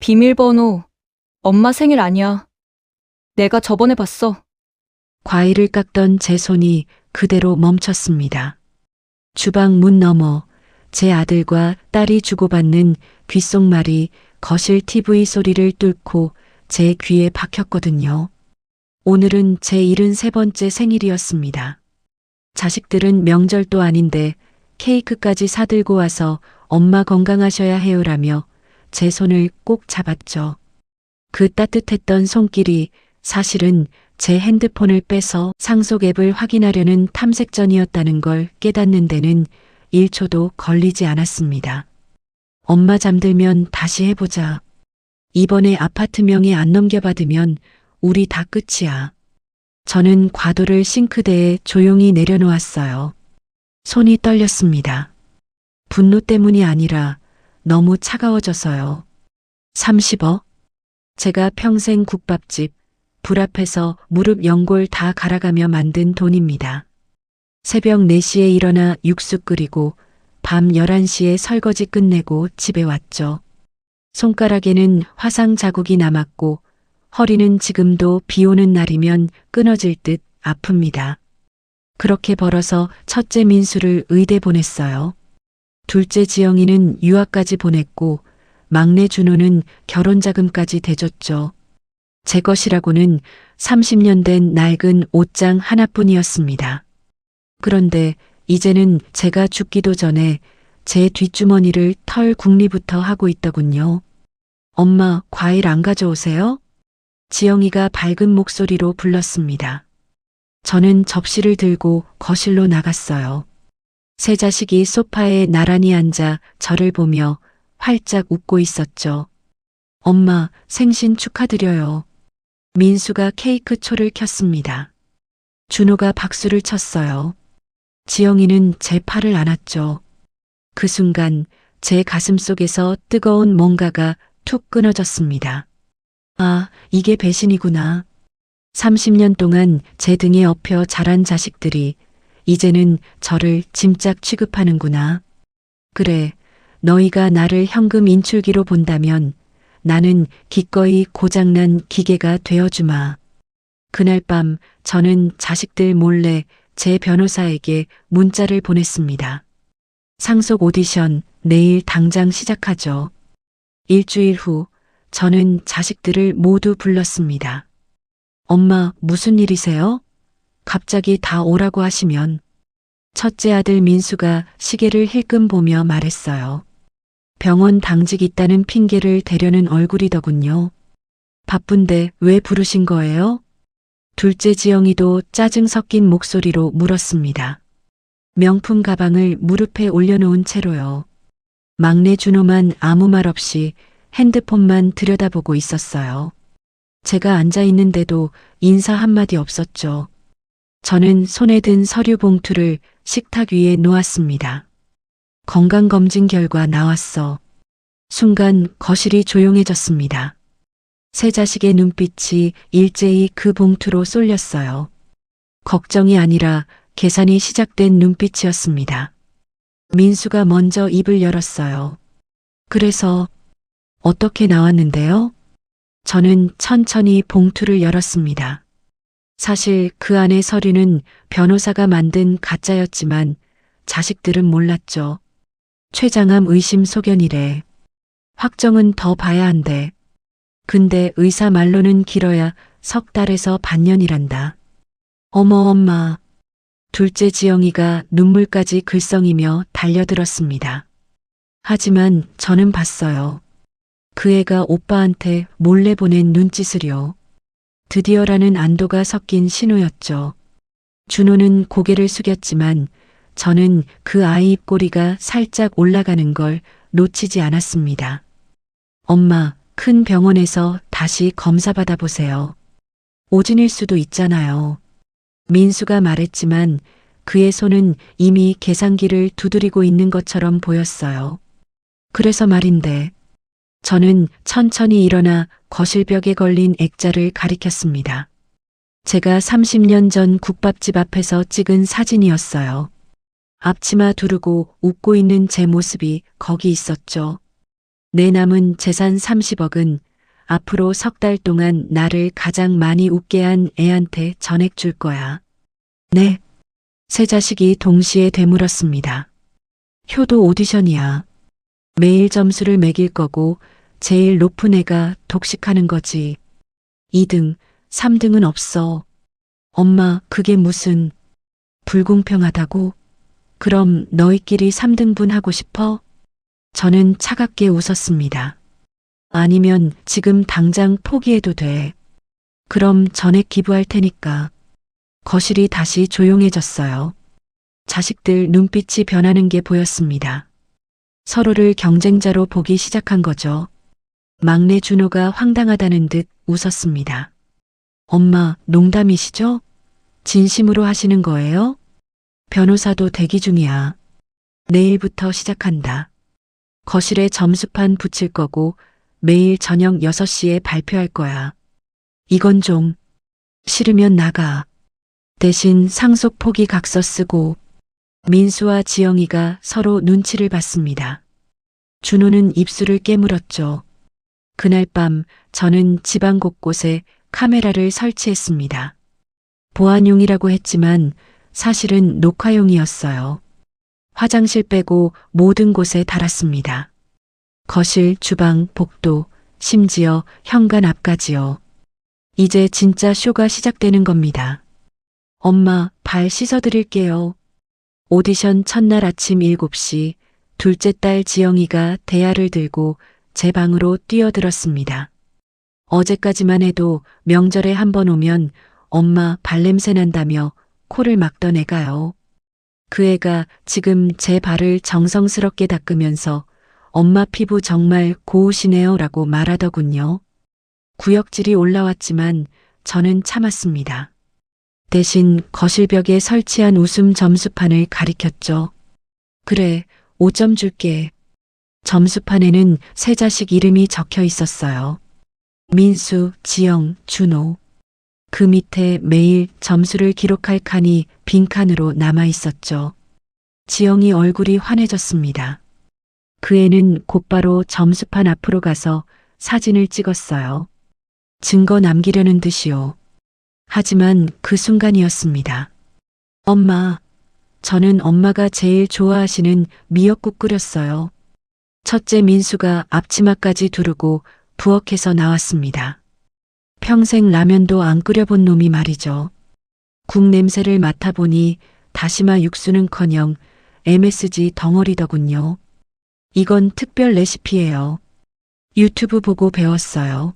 비밀번호. 엄마 생일 아니야. 내가 저번에 봤어. 과일을 깎던 제 손이 그대로 멈췄습니다. 주방 문 너머 제 아들과 딸이 주고받는 귓속말이 거실 TV 소리를 뚫고 제 귀에 박혔거든요. 오늘은 제 73번째 생일이었습니다. 자식들은 명절도 아닌데 케이크까지 사들고 와서 엄마 건강하셔야 해요라며 제 손을 꼭 잡았죠. 그 따뜻했던 손길이 사실은 제 핸드폰을 빼서 상속 앱을 확인하려는 탐색전이었다는 걸 깨닫는 데는 1초도 걸리지 않았습니다. 엄마 잠들면 다시 해보자. 이번에 아파트 명의 안 넘겨받으면 우리 다 끝이야. 저는 과도를 싱크대에 조용히 내려놓았어요. 손이 떨렸습니다. 분노 때문이 아니라 너무 차가워져서요. 30억? 제가 평생 국밥집, 불 앞에서 무릎 연골 다 갈아가며 만든 돈입니다. 새벽 4시에 일어나 육수 끓이고 밤 11시에 설거지 끝내고 집에 왔죠. 손가락에는 화상 자국이 남았고 허리는 지금도 비 오는 날이면 끊어질 듯 아픕니다. 그렇게 벌어서 첫째 민수를 의대 보냈어요. 둘째 지영이는 유학까지 보냈고 막내 준호는 결혼 자금까지 대줬죠. 제 것이라고는 30년 된 낡은 옷장 하나뿐이었습니다. 그런데 이제는 제가 죽기도 전에 제 뒷주머니를 털 궁리부터 하고 있더군요. 엄마, 과일 안 가져오세요? 지영이가 밝은 목소리로 불렀습니다. 저는 접시를 들고 거실로 나갔어요. 세 자식이 소파에 나란히 앉아 저를 보며 활짝 웃고 있었죠. 엄마, 생신 축하드려요. 민수가 케이크 초를 켰습니다. 준호가 박수를 쳤어요. 지영이는 제 팔을 안았죠. 그 순간 제 가슴 속에서 뜨거운 뭔가가 툭 끊어졌습니다. 아, 이게 배신이구나. 30년 동안 제 등에 업혀 자란 자식들이 이제는 저를 짐짝 취급하는구나. 그래, 너희가 나를 현금 인출기로 본다면 나는 기꺼이 고장난 기계가 되어주마. 그날 밤 저는 자식들 몰래 제 변호사에게 문자를 보냈습니다. 상속 오디션 내일 당장 시작하죠. 일주일 후 저는 자식들을 모두 불렀습니다. 엄마, 무슨 일이세요? 갑자기 다 오라고 하시면. 첫째 아들 민수가 시계를 힐끔 보며 말했어요. 병원 당직 있다는 핑계를 대려는 얼굴이더군요. 바쁜데 왜 부르신 거예요? 둘째 지영이도 짜증 섞인 목소리로 물었습니다. 명품 가방을 무릎에 올려놓은 채로요. 막내 준호만 아무 말 없이 핸드폰만 들여다보고 있었어요. 제가 앉아 있는데도 인사 한마디 없었죠. 저는 손에 든 서류 봉투를 식탁 위에 놓았습니다. 건강검진 결과 나왔어. 순간 거실이 조용해졌습니다. 세 자식의 눈빛이 일제히 그 봉투로 쏠렸어요. 걱정이 아니라 계산이 시작된 눈빛이었습니다. 민수가 먼저 입을 열었어요. 그래서 어떻게 나왔는데요? 저는 천천히 봉투를 열었습니다. 사실 그 안의 서류는 변호사가 만든 가짜였지만 자식들은 몰랐죠. 최장암 의심 소견이래. 확정은 더 봐야 한대. 근데 의사 말로는 길어야 석 달에서 반년이란다. 어머 엄마. 둘째 지영이가 눈물까지 글썽이며 달려들었습니다. 하지만 저는 봤어요. 그 애가 오빠한테 몰래 보낸 눈짓을요. 드디어라는 안도가 섞인 신호였죠. 준호는 고개를 숙였지만 저는 그 아이 입꼬리가 살짝 올라가는 걸 놓치지 않았습니다. 엄마, 큰 병원에서 다시 검사 받아보세요. 오진일 수도 있잖아요. 민수가 말했지만 그의 손은 이미 계산기를 두드리고 있는 것처럼 보였어요. 그래서 말인데, 저는 천천히 일어나 거실벽에 걸린 액자를 가리켰습니다. 제가 30년 전 국밥집 앞에서 찍은 사진이었어요. 앞치마 두르고 웃고 있는 제 모습이 거기 있었죠. 내 남은 재산 30억은 앞으로 석 달 동안 나를 가장 많이 웃게 한 애한테 전액 줄 거야. 네. 세 자식이 동시에 되물었습니다. 효도 오디션이야. 매일 점수를 매길 거고 제일 높은 애가 독식하는 거지. 2등, 3등은 없어. 엄마, 그게 무슨 불공평하다고? 그럼 너희끼리 3등분 하고 싶어? 저는 차갑게 웃었습니다. 아니면 지금 당장 포기해도 돼. 그럼 전액 기부할 테니까. 거실이 다시 조용해졌어요. 자식들 눈빛이 변하는 게 보였습니다. 서로를 경쟁자로 보기 시작한 거죠. 막내 준호가 황당하다는 듯 웃었습니다. 엄마, 농담이시죠? 진심으로 하시는 거예요? 변호사도 대기 중이야. 내일부터 시작한다. 거실에 점수판 붙일 거고 매일 저녁 6시에 발표할 거야. 이건 좀 싫으면 나가. 대신 상속 포기 각서 쓰고. 민수와 지영이가 서로 눈치를 봤습니다. 준호는 입술을 깨물었죠. 그날 밤 저는 집안 곳곳에 카메라를 설치했습니다. 보안용이라고 했지만 사실은 녹화용이었어요. 화장실 빼고 모든 곳에 달았습니다. 거실, 주방, 복도, 심지어 현관 앞까지요. 이제 진짜 쇼가 시작되는 겁니다. 엄마, 발 씻어드릴게요. 오디션 첫날 아침 7시 둘째 딸 지영이가 대야를 들고 제 방으로 뛰어들었습니다. 어제까지만 해도 명절에 한 번 오면 엄마 발냄새 난다며 코를 막던 애가요. 그 애가 지금 제 발을 정성스럽게 닦으면서 엄마 피부 정말 고우시네요 라고 말하더군요. 구역질이 올라왔지만 저는 참았습니다. 대신 거실벽에 설치한 웃음 점수판을 가리켰죠. 그래, 5점 줄게. 점수판에는 세 자식 이름이 적혀 있었어요. 민수, 지영, 준호. 그 밑에 매일 점수를 기록할 칸이 빈칸으로 남아 있었죠. 지영이 얼굴이 환해졌습니다. 그 애는 곧바로 점수판 앞으로 가서 사진을 찍었어요. 증거 남기려는 듯이요. 하지만 그 순간이었습니다. 엄마, 저는 엄마가 제일 좋아하시는 미역국 끓였어요. 첫째 민수가 앞치마까지 두르고 부엌에서 나왔습니다. 평생 라면도 안 끓여본 놈이 말이죠. 국 냄새를 맡아보니 다시마 육수는커녕 MSG 덩어리더군요. 이건 특별 레시피예요. 유튜브 보고 배웠어요.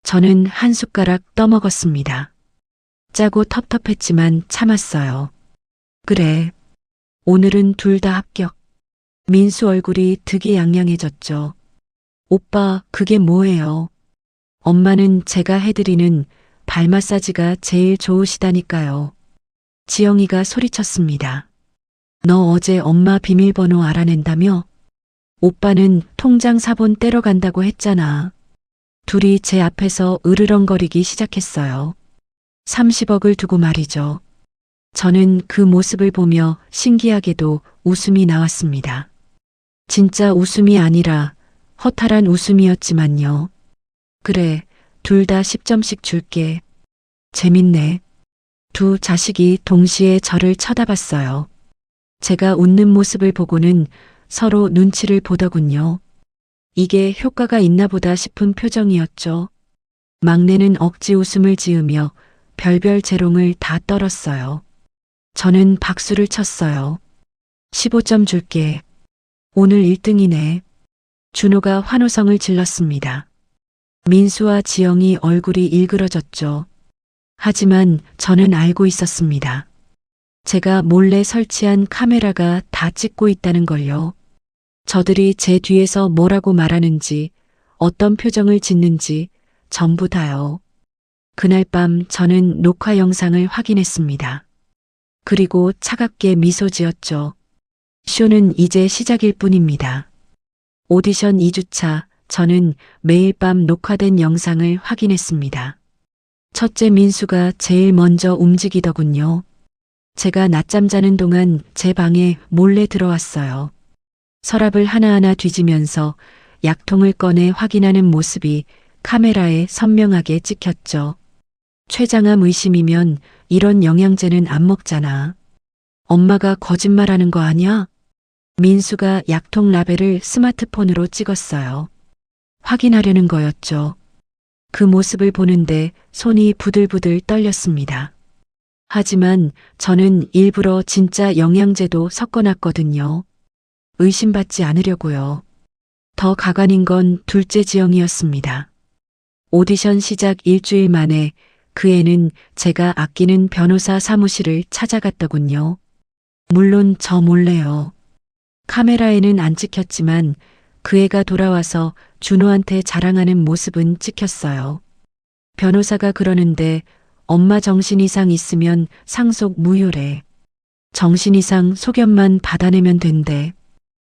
저는 한 숟가락 떠먹었습니다. 짜고 텁텁했지만 참았어요. 그래, 오늘은 둘 다 합격. 민수 얼굴이 득이양양해졌죠. 오빠, 그게 뭐예요? 엄마는 제가 해드리는 발 마사지가 제일 좋으시다니까요. 지영이가 소리쳤습니다. 너 어제 엄마 비밀번호 알아낸다며? 오빠는 통장 사본 떼러 간다고 했잖아. 둘이 제 앞에서 으르렁거리기 시작했어요. 30억을 두고 말이죠. 저는 그 모습을 보며 신기하게도 웃음이 나왔습니다. 진짜 웃음이 아니라 허탈한 웃음이었지만요. 그래, 둘 다 10점씩 줄게. 재밌네. 두 자식이 동시에 저를 쳐다봤어요. 제가 웃는 모습을 보고는 서로 눈치를 보더군요. 이게 효과가 있나 보다 싶은 표정이었죠. 막내는 억지 웃음을 지으며 별별 재롱을 다 떨었어요. 저는 박수를 쳤어요. 15점 줄게. 오늘 1등이네. 준호가 환호성을 질렀습니다. 민수와 지영이 얼굴이 일그러졌죠. 하지만 저는 알고 있었습니다. 제가 몰래 설치한 카메라가 다 찍고 있다는 걸요. 저들이 제 뒤에서 뭐라고 말하는지, 어떤 표정을 짓는지 전부 다요. 그날 밤 저는 녹화 영상을 확인했습니다. 그리고 차갑게 미소 지었죠. 쇼는 이제 시작일 뿐입니다. 오디션 2주차 저는 매일 밤 녹화된 영상을 확인했습니다. 첫째 민수가 제일 먼저 움직이더군요. 제가 낮잠 자는 동안 제 방에 몰래 들어왔어요. 서랍을 하나하나 뒤지면서 약통을 꺼내 확인하는 모습이 카메라에 선명하게 찍혔죠. 췌장암 의심이면 이런 영양제는 안 먹잖아. 엄마가 거짓말하는 거 아니야? 민수가 약통 라벨을 스마트폰으로 찍었어요. 확인하려는 거였죠. 그 모습을 보는데 손이 부들부들 떨렸습니다. 하지만 저는 일부러 진짜 영양제도 섞어놨거든요. 의심받지 않으려고요. 더 가관인 건 둘째 지영이었습니다. 오디션 시작 일주일 만에 그 애는 제가 아끼는 변호사 사무실을 찾아갔더군요. 물론 저 몰래요. 카메라에는 안 찍혔지만 그 애가 돌아와서 준호한테 자랑하는 모습은 찍혔어요. 변호사가 그러는데 엄마 정신 이상 있으면 상속 무효래. 정신 이상 소견만 받아내면 된대.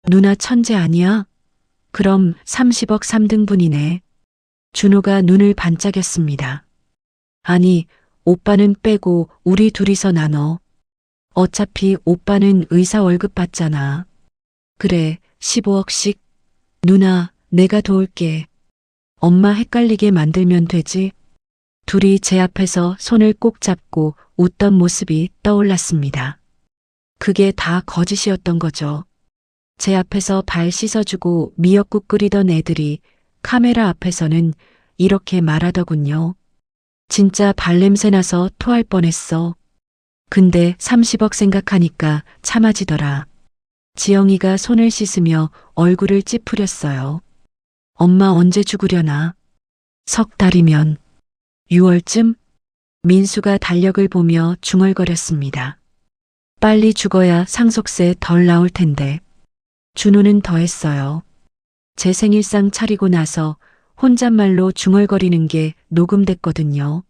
누나 천재 아니야? 그럼 30억 3등분이네. 준호가 눈을 반짝였습니다. 아니, 오빠는 빼고 우리 둘이서 나눠. 어차피 오빠는 의사 월급 받잖아. 그래, 15억씩. 누나, 내가 도울게. 엄마 헷갈리게 만들면 되지. 둘이 제 앞에서 손을 꼭 잡고 웃던 모습이 떠올랐습니다. 그게 다 거짓이었던 거죠. 제 앞에서 발 씻어주고 미역국 끓이던 애들이 카메라 앞에서는 이렇게 말하더군요. 진짜 발냄새 나서 토할 뻔했어. 근데 30억 생각하니까 참아지더라. 지영이가 손을 씻으며 얼굴을 찌푸렸어요. 엄마 언제 죽으려나? 석 달이면. 6월쯤? 민수가 달력을 보며 중얼거렸습니다. 빨리 죽어야 상속세 덜 나올 텐데. 준호는 더했어요. 제 생일상 차리고 나서 혼잣말로 중얼거리는 게 녹음됐거든요.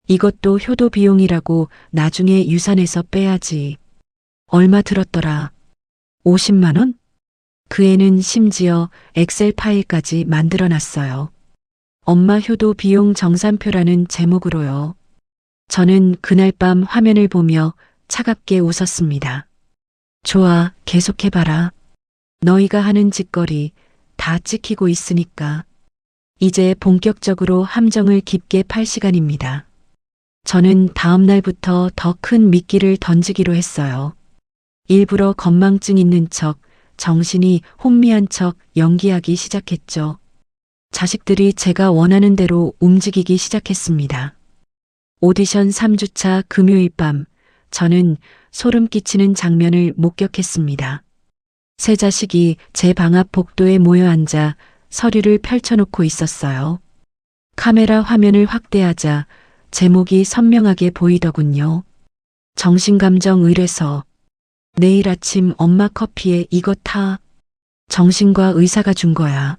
이것도 효도 비용이라고 나중에 유산에서 빼야지. 얼마 들었더라? 50만 원? 그 애는 심지어 엑셀 파일까지 만들어놨어요. 엄마 효도 비용 정산표라는 제목으로요. 저는 그날 밤 화면을 보며 차갑게 웃었습니다. 좋아, 계속해봐라. 너희가 하는 짓거리 다 찍히고 있으니까. 이제 본격적으로 함정을 깊게 팔 시간입니다. 저는 다음 날부터 더 큰 미끼를 던지기로 했어요. 일부러 건망증 있는 척, 정신이 혼미한 척 연기하기 시작했죠. 자식들이 제가 원하는 대로 움직이기 시작했습니다. 오디션 3주차 금요일 밤, 저는 소름 끼치는 장면을 목격했습니다. 세 자식이 제 방 앞 복도에 모여 앉아 서류를 펼쳐놓고 있었어요. 카메라 화면을 확대하자 제목이 선명하게 보이더군요. 정신감정 의뢰서. 내일 아침 엄마 커피에 이거 타. 정신과 의사가 준 거야.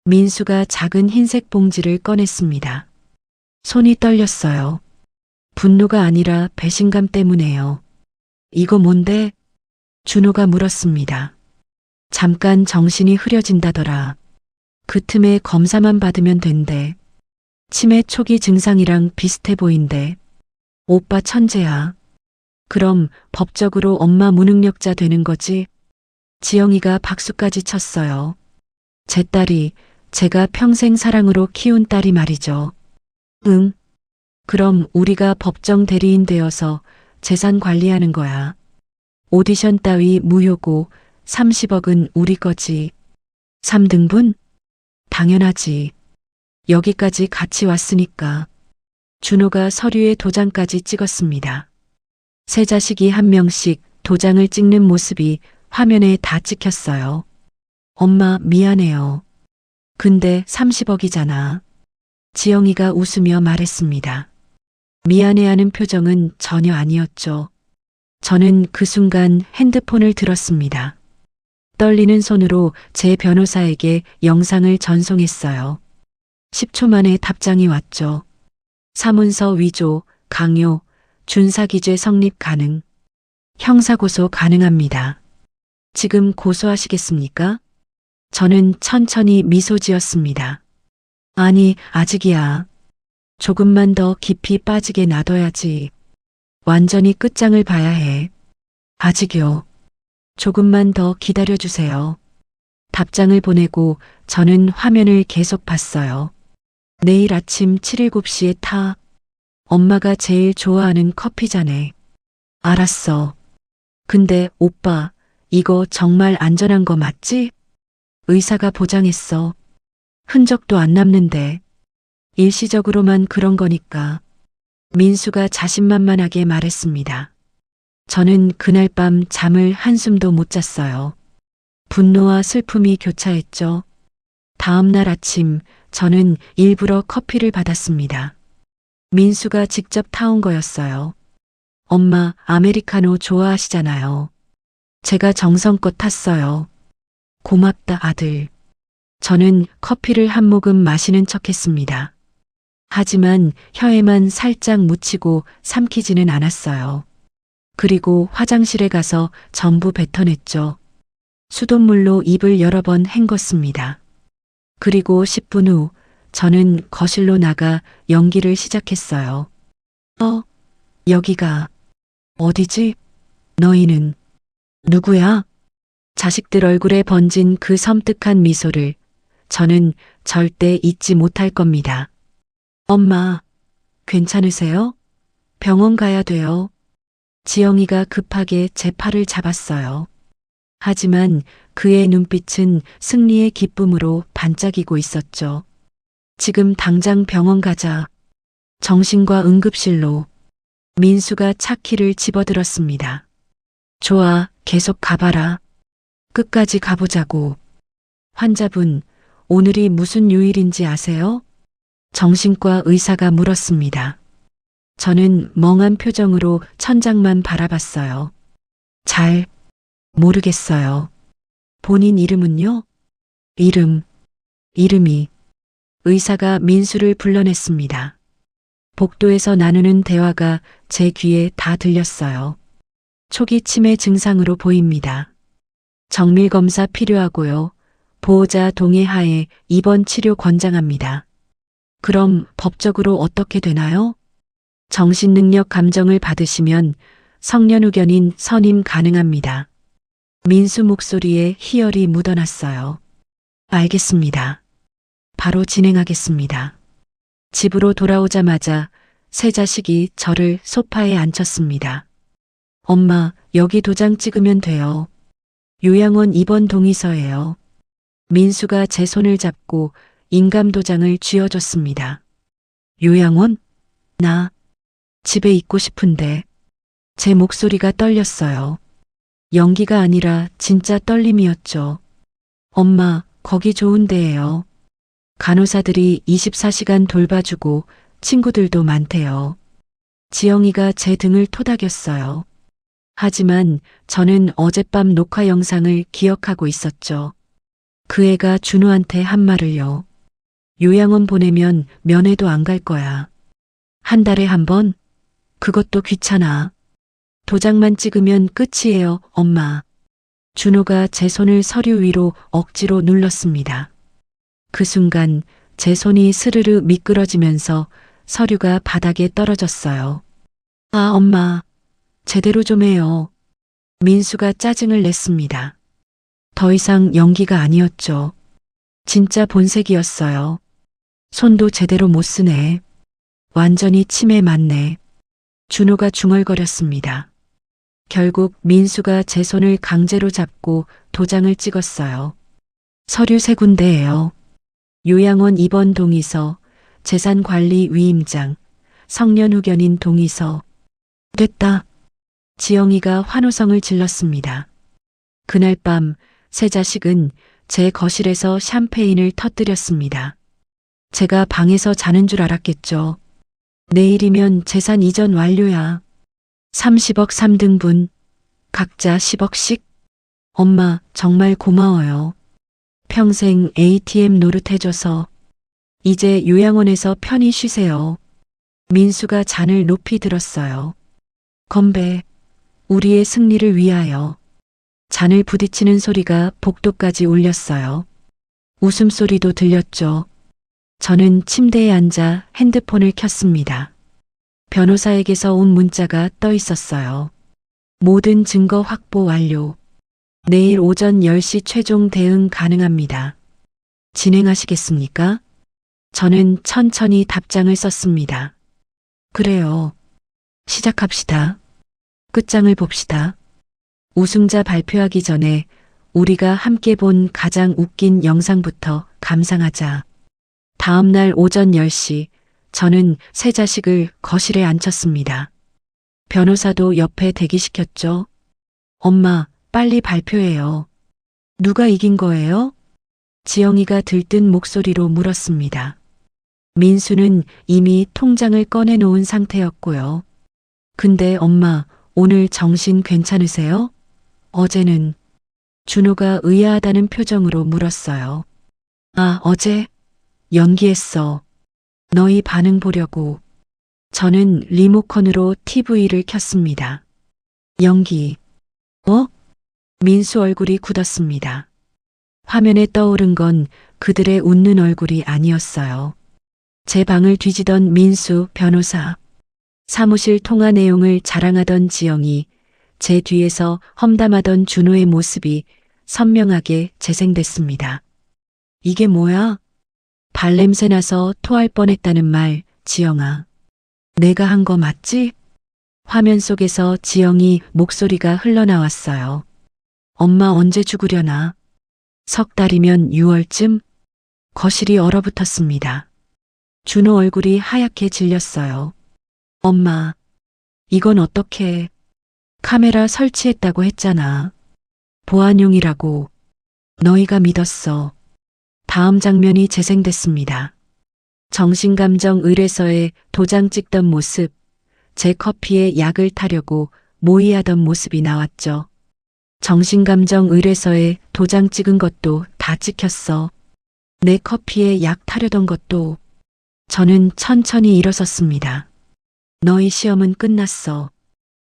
민수가 작은 흰색 봉지를 꺼냈습니다. 손이 떨렸어요. 분노가 아니라 배신감 때문에요. 이거 뭔데? 준호가 물었습니다. 잠깐 정신이 흐려진다더라. 그 틈에 검사만 받으면 된대. 치매 초기 증상이랑 비슷해 보인대. 오빠 천재야. 그럼 법적으로 엄마 무능력자 되는 거지? 지영이가 박수까지 쳤어요. 제 딸이 제가 평생 사랑으로 키운 딸이 말이죠. 응. 그럼 우리가 법정 대리인 되어서 재산 관리하는 거야. 오디션 따위 무효고 30억은 우리 거지. 3등분? 당연하지. 여기까지 같이 왔으니까. 준호가 서류에 도장까지 찍었습니다. 세 자식이 한 명씩 도장을 찍는 모습이 화면에 다 찍혔어요. 엄마 미안해요. 근데 30억이잖아. 지영이가 웃으며 말했습니다. 미안해하는 표정은 전혀 아니었죠. 저는 그 순간 핸드폰을 들었습니다. 떨리는 손으로 제 변호사에게 영상을 전송했어요. 10초 만에 답장이 왔죠. 사문서 위조, 강요, 준사기죄 성립 가능. 형사고소 가능합니다. 지금 고소하시겠습니까? 저는 천천히 미소 지었습니다. 아니, 아직이야. 조금만 더 깊이 빠지게 놔둬야지. 완전히 끝장을 봐야 해. 아직요. 조금만 더 기다려주세요. 답장을 보내고 저는 화면을 계속 봤어요. 내일 아침 7-7시에 타. 엄마가 제일 좋아하는 커피잔에. 알았어. 근데 오빠, 이거 정말 안전한 거 맞지? 의사가 보장했어. 흔적도 안 남는데. 일시적으로만 그런 거니까. 민수가 자신만만하게 말했습니다. 저는 그날 밤 잠을 한숨도 못 잤어요. 분노와 슬픔이 교차했죠. 다음 날 아침 저는 일부러 커피를 받았습니다. 민수가 직접 타온 거였어요. 엄마, 아메리카노 좋아하시잖아요. 제가 정성껏 탔어요. 고맙다, 아들. 저는 커피를 한 모금 마시는 척했습니다. 하지만 혀에만 살짝 묻히고 삼키지는 않았어요. 그리고 화장실에 가서 전부 뱉어냈죠. 수돗물로 입을 여러 번 헹궜습니다. 그리고 10분 후 저는 거실로 나가 연기를 시작했어요. 여기가 어디지? 너희는 누구야? 자식들 얼굴에 번진 그 섬뜩한 미소를 저는 절대 잊지 못할 겁니다. 엄마, 괜찮으세요? 병원 가야 돼요. 지영이가 급하게 제 팔을 잡았어요. 하지만 그의 눈빛은 승리의 기쁨으로 반짝이고 있었죠. 지금 당장 병원 가자. 정신과 응급실로. 민수가 차 키를 집어들었습니다. 좋아, 계속 가봐라. 끝까지 가보자고. 환자분, 오늘이 무슨 요일인지 아세요? 정신과 의사가 물었습니다. 저는 멍한 표정으로 천장만 바라봤어요. 잘 모르겠어요. 본인 이름은요? 이름이. 의사가 민수를 불러냈습니다. 복도에서 나누는 대화가 제 귀에 다 들렸어요. 초기 치매 증상으로 보입니다. 정밀 검사 필요하고요. 보호자 동의 하에 입원 치료 권장합니다. 그럼 법적으로 어떻게 되나요? 정신능력 감정을 받으시면 성년후견인 선임 가능합니다. 민수 목소리에 희열이 묻어났어요. 알겠습니다. 바로 진행하겠습니다. 집으로 돌아오자마자 새 자식이 저를 소파에 앉혔습니다. 엄마, 여기 도장 찍으면 돼요. 요양원 입원 동의서예요. 민수가 제 손을 잡고 인감 도장을 쥐어줬습니다. 요양원? 나 집에 있고 싶은데. 제 목소리가 떨렸어요. 연기가 아니라 진짜 떨림이었죠. 엄마, 거기 좋은 데예요. 간호사들이 24시간 돌봐주고 친구들도 많대요. 지영이가 제 등을 토닥였어요. 하지만 저는 어젯밤 녹화 영상을 기억하고 있었죠. 그 애가 준호한테 한 말을요. 요양원 보내면 면회도 안 갈 거야. 한 달에 한 번? 그것도 귀찮아. 도장만 찍으면 끝이에요, 엄마. 준호가 제 손을 서류 위로 억지로 눌렀습니다. 그 순간 제 손이 스르르 미끄러지면서 서류가 바닥에 떨어졌어요. 아, 엄마. 제대로 좀 해요. 민수가 짜증을 냈습니다. 더 이상 연기가 아니었죠. 진짜 본색이었어요. 손도 제대로 못 쓰네. 완전히 치매 맞네. 준호가 중얼거렸습니다. 결국 민수가 제 손을 강제로 잡고 도장을 찍었어요. 서류 3군데예요. 요양원 입원 동의서, 재산관리 위임장, 성년후견인 동의서. 됐다. 지영이가 환호성을 질렀습니다. 그날 밤 새 자식은 제 거실에서 샴페인을 터뜨렸습니다. 제가 방에서 자는 줄 알았겠죠. 내일이면 재산 이전 완료야. 30억 3등분. 각자 10억씩. 엄마, 정말 고마워요. 평생 ATM 노릇해줘서. 이제 요양원에서 편히 쉬세요. 민수가 잔을 높이 들었어요. 건배. 우리의 승리를 위하여. 잔을 부딪히는 소리가 복도까지 울렸어요. 웃음소리도 들렸죠. 저는 침대에 앉아 핸드폰을 켰습니다. 변호사에게서 온 문자가 떠 있었어요. 모든 증거 확보 완료. 내일 오전 10시 최종 대응 가능합니다. 진행하시겠습니까? 저는 천천히 답장을 썼습니다. 그래요. 시작합시다. 끝장을 봅시다. 우승자 발표하기 전에 우리가 함께 본 가장 웃긴 영상부터 감상하자. 다음날 오전 10시 저는 새 자식을 거실에 앉혔습니다. 변호사도 옆에 대기시켰죠. 엄마, 빨리 발표해요. 누가 이긴 거예요? 지영이가 들뜬 목소리로 물었습니다. 민수는 이미 통장을 꺼내놓은 상태였고요. 근데 엄마, 오늘 정신 괜찮으세요? 어제는 준호가 의아하다는 표정으로 물었어요. 아, 어제? 연기했어. 너희 반응 보려고. 저는 리모컨으로 TV를 켰습니다. 연기. 민수 얼굴이 굳었습니다. 화면에 떠오른 건 그들의 웃는 얼굴이 아니었어요. 제 방을 뒤지던 민수 변호사. 사무실 통화 내용을 자랑하던 지영이, 제 뒤에서 험담하던 준호의 모습이 선명하게 재생됐습니다. 이게 뭐야? 발냄새 나서 토할 뻔했다는 말, 지영아. 내가 한 거 맞지? 화면 속에서 지영이 목소리가 흘러나왔어요. 엄마 언제 죽으려나? 석 달이면 6월쯤? 거실이 얼어붙었습니다. 준호 얼굴이 하얗게 질렸어요. 엄마, 이건 어떻게? 카메라 설치했다고 했잖아. 보안용이라고. 너희가 믿었어. 다음 장면이 재생됐습니다. 정신감정 의뢰서에 도장 찍던 모습, 제 커피에 약을 타려고 모의하던 모습이 나왔죠. 정신감정 의뢰서에 도장 찍은 것도 다 찍혔어. 내 커피에 약 타려던 것도. 저는 천천히 일어섰습니다. 너희 시험은 끝났어.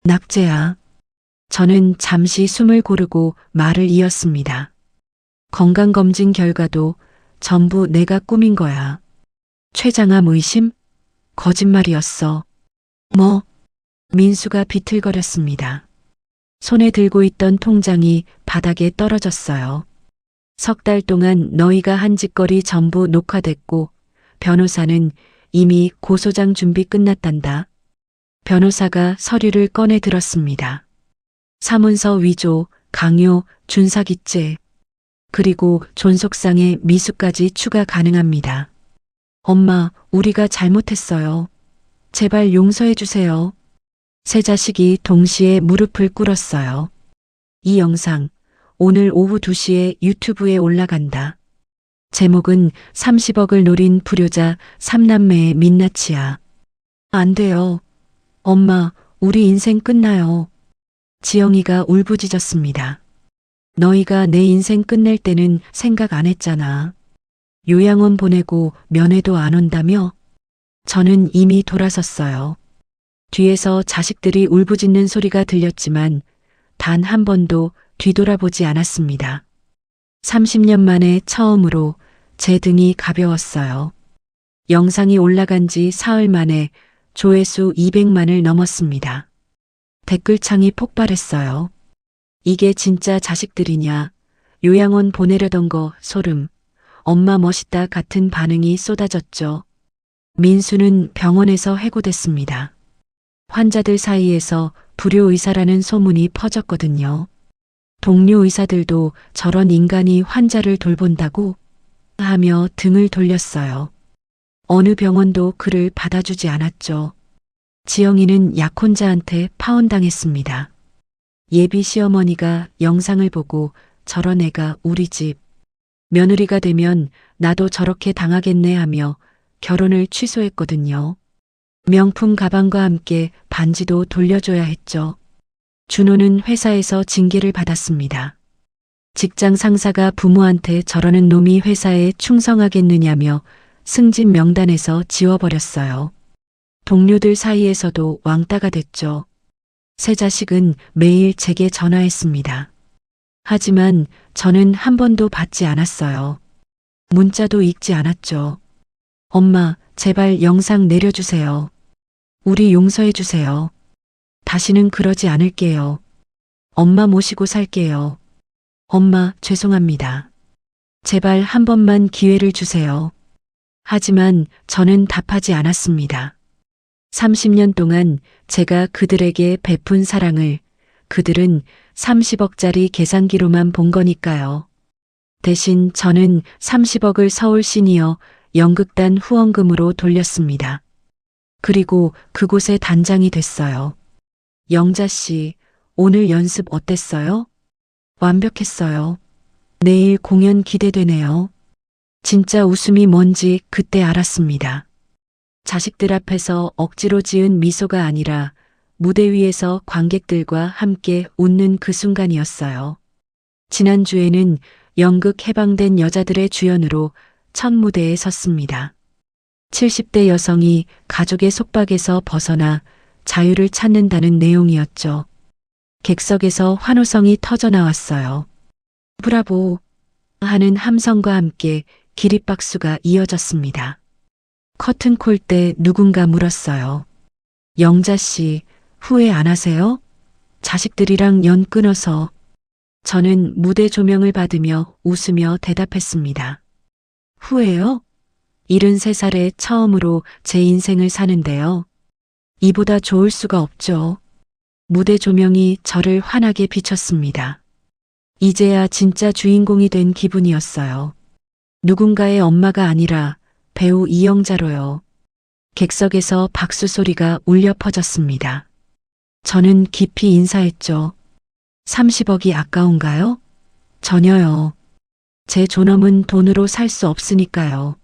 낙제야. 저는 잠시 숨을 고르고 말을 이었습니다. 건강검진 결과도 전부 내가 꾸민 거야. 췌장암 의심? 거짓말이었어. 뭐? 민수가 비틀거렸습니다. 손에 들고 있던 통장이 바닥에 떨어졌어요. 석 달 동안 너희가 한 짓거리 전부 녹화됐고 변호사는 이미 고소장 준비 끝났단다. 변호사가 서류를 꺼내 들었습니다. 사문서 위조, 강요, 준사기죄, 그리고 존속상의 미수까지 추가 가능합니다. 엄마, 우리가 잘못했어요. 제발 용서해 주세요. 세 자식이 동시에 무릎을 꿇었어요. 이 영상 오늘 오후 2시에 유튜브에 올라간다. 제목은 30억을 노린 불효자 3남매의 민낯이야. 안 돼요. 엄마, 우리 인생 끝나요. 지영이가 울부짖었습니다. 너희가 내 인생 끝낼 때는 생각 안 했잖아. 요양원 보내고 면회도 안 온다며? 저는 이미 돌아섰어요. 뒤에서 자식들이 울부짖는 소리가 들렸지만 단 한 번도 뒤돌아보지 않았습니다. 30년 만에 처음으로 제 등이 가벼웠어요. 영상이 올라간 지 사흘 만에 조회수 200만을 넘었습니다. 댓글창이 폭발했어요. 이게 진짜 자식들이냐? 요양원 보내려던 거 소름. 엄마 멋있다 같은 반응이 쏟아졌죠. 민수는 병원에서 해고됐습니다. 환자들 사이에서 불효의사라는 소문이 퍼졌거든요. 동료 의사들도 저런 인간이 환자를 돌본다고 하며 등을 돌렸어요. 어느 병원도 그를 받아주지 않았죠. 지영이는 약혼자한테 파혼당했습니다. 예비 시어머니가 영상을 보고 저런 애가 우리 집 며느리가 되면 나도 저렇게 당하겠네 하며 결혼을 취소했거든요. 명품 가방과 함께 반지도 돌려줘야 했죠. 준호는 회사에서 징계를 받았습니다. 직장 상사가 부모한테 저러는 놈이 회사에 충성하겠느냐며 승진 명단에서 지워버렸어요. 동료들 사이에서도 왕따가 됐죠. 새 자식은 매일 제게 전화했습니다. 하지만 저는 한 번도 받지 않았어요. 문자도 읽지 않았죠. 엄마, 제발 영상 내려주세요. 우리 용서해 주세요. 다시는 그러지 않을게요. 엄마 모시고 살게요. 엄마, 죄송합니다. 제발 한 번만 기회를 주세요. 하지만 저는 답하지 않았습니다. 30년 동안 제가 그들에게 베푼 사랑을 그들은 30억짜리 계산기로만 본 거니까요. 대신 저는 30억을 서울 시니어 연극단 후원금으로 돌렸습니다. 그리고 그곳의 단장이 됐어요. 영자 씨, 오늘 연습 어땠어요? 완벽했어요. 내일 공연 기대되네요. 진짜 웃음이 뭔지 그때 알았습니다. 자식들 앞에서 억지로 지은 미소가 아니라 무대 위에서 관객들과 함께 웃는 그 순간이었어요. 지난주에는 연극 해방된 여자들의 주연으로 첫 무대에 섰습니다. 70대 여성이 가족의 속박에서 벗어나 자유를 찾는다는 내용이었죠. 객석에서 환호성이 터져 나왔어요. 브라보! 하는 함성과 함께 기립박수가 이어졌습니다. 커튼콜 때 누군가 물었어요. 영자 씨, 후회 안 하세요? 자식들이랑 연 끊어서. 저는 무대 조명을 받으며 웃으며 대답했습니다. 후회요? 73살에 처음으로 제 인생을 사는데요. 이보다 좋을 수가 없죠. 무대 조명이 저를 환하게 비췄습니다. 이제야 진짜 주인공이 된 기분이었어요. 누군가의 엄마가 아니라 배우 이영자로요. 객석에서 박수 소리가 울려 퍼졌습니다. 저는 깊이 인사했죠. 30억이 아까운가요? 전혀요. 제 존엄은 돈으로 살 수 없으니까요.